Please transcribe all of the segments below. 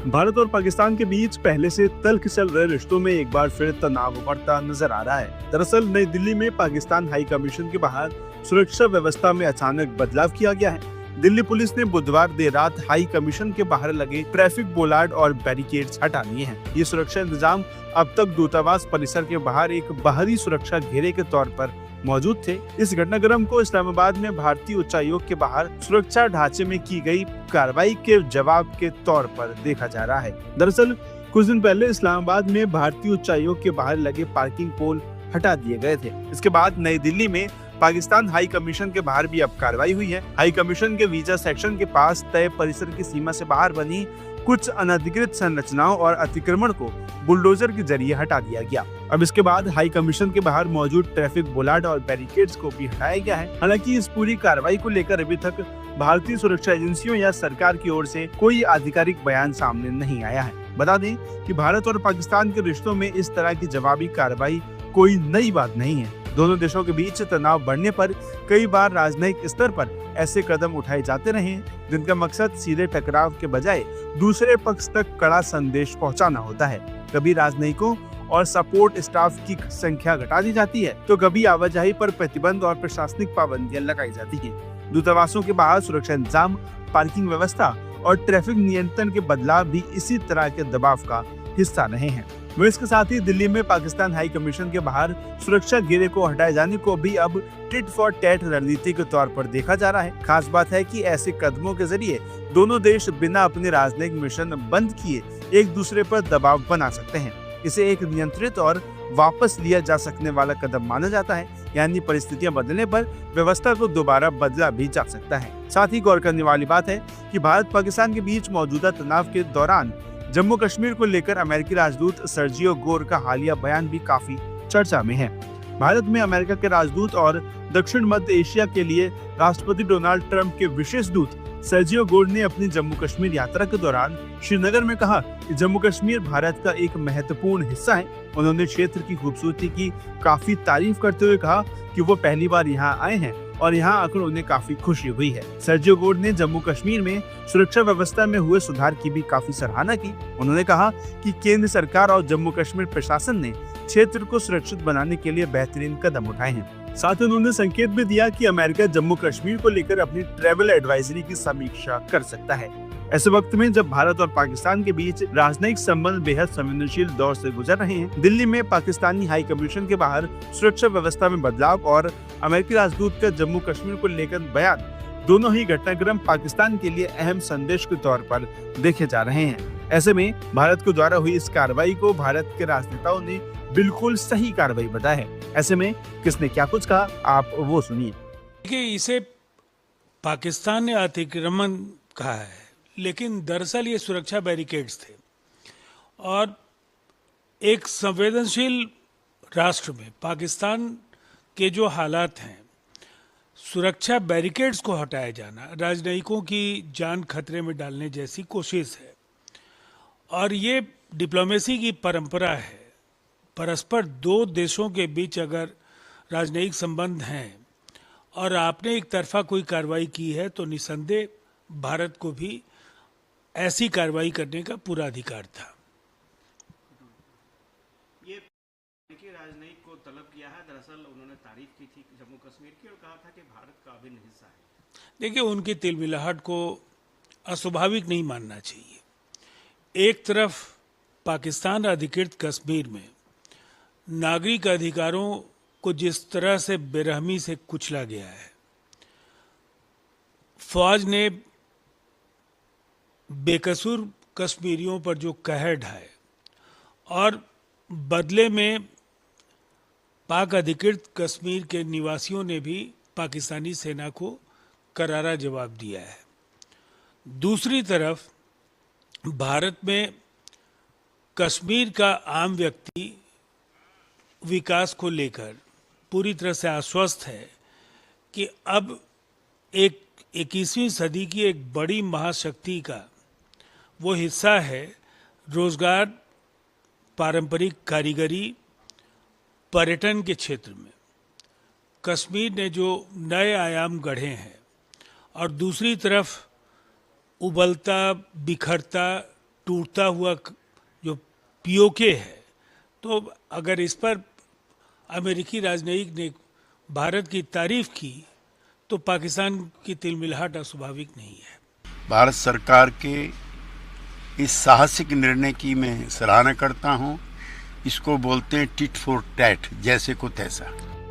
भारत और पाकिस्तान के बीच पहले से तल्ख चल रहे रिश्तों में एक बार फिर तनाव उभरता नजर आ रहा है। दरअसल नई दिल्ली में पाकिस्तान हाई कमीशन के बाहर सुरक्षा व्यवस्था में अचानक बदलाव किया गया है। दिल्ली पुलिस ने बुधवार देर रात हाई कमीशन के बाहर लगे ट्रैफिक बोलार्ड और बैरिकेड्स हटा लिए हैं। ये सुरक्षा इंतजाम अब तक दूतावास परिसर के बाहर एक बाहरी सुरक्षा घेरे के तौर पर मौजूद थे। इस घटनाक्रम को इस्लामाबाद में भारतीय उच्चायोग के बाहर सुरक्षा ढांचे में की गई कार्रवाई के जवाब के तौर पर देखा जा रहा है। दरअसल कुछ दिन पहले इस्लामाबाद में भारतीय उच्चायोग के बाहर लगे पार्किंग पोल हटा दिए गए थे। इसके बाद नई दिल्ली में पाकिस्तान हाई कमीशन के बाहर भी अब कार्रवाई हुई है। हाई कमीशन के वीजा सेक्शन के पास तय परिसर की सीमा से बाहर बनी कुछ अनधिकृत संरचनाओं और अतिक्रमण को बुलडोजर के जरिए हटा दिया गया। अब इसके बाद हाई कमीशन के बाहर मौजूद ट्रैफिक बोलार्ड और बैरिकेड्स को भी हटाया गया है। हालांकि इस पूरी कार्रवाई को लेकर अभी तक भारतीय सुरक्षा एजेंसियों या सरकार की ओर से कोई आधिकारिक बयान सामने नहीं आया है। बता दें कि भारत और पाकिस्तान के रिश्तों में इस तरह की जवाबी कार्रवाई कोई नई बात नहीं है। दोनों देशों के बीच तनाव बढ़ने पर कई बार राजनयिक स्तर पर ऐसे कदम उठाए जाते रहे हैं, जिनका मकसद सीधे टकराव के बजाय दूसरे पक्ष तक कड़ा संदेश पहुंचाना होता है। कभी राजनयिकों और सपोर्ट स्टाफ की संख्या घटा दी जाती है, तो कभी आवाजाही पर प्रतिबंध और प्रशासनिक पाबंदियां लगाई जाती है। दूतावासों के बाहर सुरक्षा इंतजाम, पार्किंग व्यवस्था और ट्रैफिक नियंत्रण के बदलाव भी इसी तरह के दबाव का हिस्सा रहे हैं। वह इसके साथ ही दिल्ली में पाकिस्तान हाई कमीशन के बाहर सुरक्षा घेरे को हटाए जाने को भी अब टिट फॉर टैट रणनीति के तौर पर देखा जा रहा है। खास बात है कि ऐसे कदमों के जरिए दोनों देश बिना अपने राजनयिक मिशन बंद किए एक दूसरे पर दबाव बना सकते हैं। इसे एक नियंत्रित और वापस लिया जा सकने वाला कदम माना जाता है, यानी परिस्थितियां बदलने पर व्यवस्था को दोबारा बदला भी जा सकता है। साथ ही गौर करने वाली बात है कि भारत पाकिस्तान के बीच मौजूदा तनाव के दौरान जम्मू कश्मीर को लेकर अमेरिकी राजदूत सर्जियो गोर का हालिया बयान भी काफी चर्चा में है। भारत में अमेरिका के राजदूत और दक्षिण मध्य एशिया के लिए राष्ट्रपति डोनाल्ड ट्रंप के विशेष दूत सर्जियो गोर ने अपनी जम्मू कश्मीर यात्रा के दौरान श्रीनगर में कहा कि जम्मू कश्मीर भारत का एक महत्वपूर्ण हिस्सा है। उन्होंने क्षेत्र की खूबसूरती की काफी तारीफ करते हुए कहा कि वो पहली बार यहाँ आए हैं और यहाँ आकर उन्हें काफी खुशी हुई है। सर्जियो गोर ने जम्मू कश्मीर में सुरक्षा व्यवस्था में हुए सुधार की भी काफी सराहना की। उन्होंने कहा कि केंद्र सरकार और जम्मू कश्मीर प्रशासन ने क्षेत्र को सुरक्षित बनाने के लिए बेहतरीन कदम उठाए हैं। साथ ही उन्होंने संकेत भी दिया कि अमेरिका जम्मू कश्मीर को लेकर अपनी ट्रैवल एडवाइजरी की समीक्षा कर सकता है। ऐसे वक्त में जब भारत और पाकिस्तान के बीच राजनयिक संबंध बेहद संवेदनशील दौर से गुजर रहे हैं, दिल्ली में पाकिस्तानी हाई कमीशन के बाहर सुरक्षा व्यवस्था में बदलाव और अमेरिकी राजदूत का जम्मू कश्मीर को लेकर बयान, दोनों ही घटनाक्रम पाकिस्तान के लिए अहम संदेश के तौर पर देखे जा रहे हैं। ऐसे में भारत के द्वारा हुई इस कार्रवाई को भारत के राजनेताओं ने बिल्कुल सही कार्रवाई बताया है। ऐसे में किसने क्या कुछ कहा, आप वो सुनिए। देखिए, इसे पाकिस्तान ने अतिक्रमण कहा है, लेकिन दरअसल ये सुरक्षा बैरिकेड्स थे और एक संवेदनशील राष्ट्र में पाकिस्तान के जो हालात हैं, सुरक्षा बैरिकेड्स को हटाया जाना राजनयिकों की जान खतरे में डालने जैसी कोशिश है। और ये डिप्लोमेसी की परंपरा है। परस्पर दो देशों के बीच अगर राजनयिक संबंध हैं और आपने एक तरफा कोई कार्रवाई की है, तो निसंदेह भारत को भी ऐसी कार्रवाई करने का पूरा अधिकार था। ये राजनयिक को तलब किया है। दरअसल उन्होंने तारीफ की थी जम्मू कश्मीर की और कहा था कि भारत का अभिन्न हिस्सा है। देखिए, उनकी तिलमिलाहट को अस्वाभाविक नहीं मानना चाहिए। एक तरफ पाकिस्तान अधिकृत कश्मीर में नागरिक अधिकारों को जिस तरह से बेरहमी से कुचला गया है, फौज ने बेकसूर कश्मीरियों पर जो कहर ढाए और बदले में पाक अधिकृत कश्मीर के निवासियों ने भी पाकिस्तानी सेना को करारा जवाब दिया है। दूसरी तरफ भारत में कश्मीर का आम व्यक्ति विकास को लेकर पूरी तरह से आश्वस्त है कि अब एक 21वीं सदी की एक बड़ी महाशक्ति का वो हिस्सा है। रोजगार, पारंपरिक कारीगरी, पर्यटन के क्षेत्र में कश्मीर ने जो नए आयाम गढ़े हैं और दूसरी तरफ उबलता बिखरता टूटता हुआ जो पीओके है, तो अगर इस पर अमेरिकी राजनयिक ने भारत की तारीफ की तो पाकिस्तान की तिलमिलाहट अस्वाभाविक नहीं है। भारत सरकार के इस साहसिक निर्णय की मैं सराहना करता हूं। इसको बोलते हैं टिट फॉर टैट, जैसे को तैसा।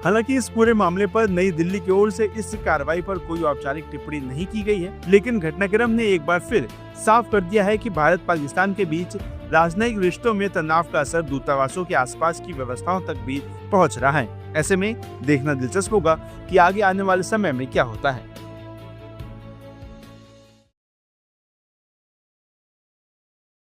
हालांकि इस पूरे मामले पर नई दिल्ली की ओर से इस कार्रवाई पर कोई औपचारिक टिप्पणी नहीं की गई है, लेकिन घटनाक्रम ने एक बार फिर साफ कर दिया है कि भारत पाकिस्तान के बीच राजनयिक रिश्तों में तनाव का असर दूतावासों के आसपास की व्यवस्थाओं तक भी पहुंच रहा है। ऐसे में देखना दिलचस्प होगा कि आगे आने वाले समय में क्या होता है।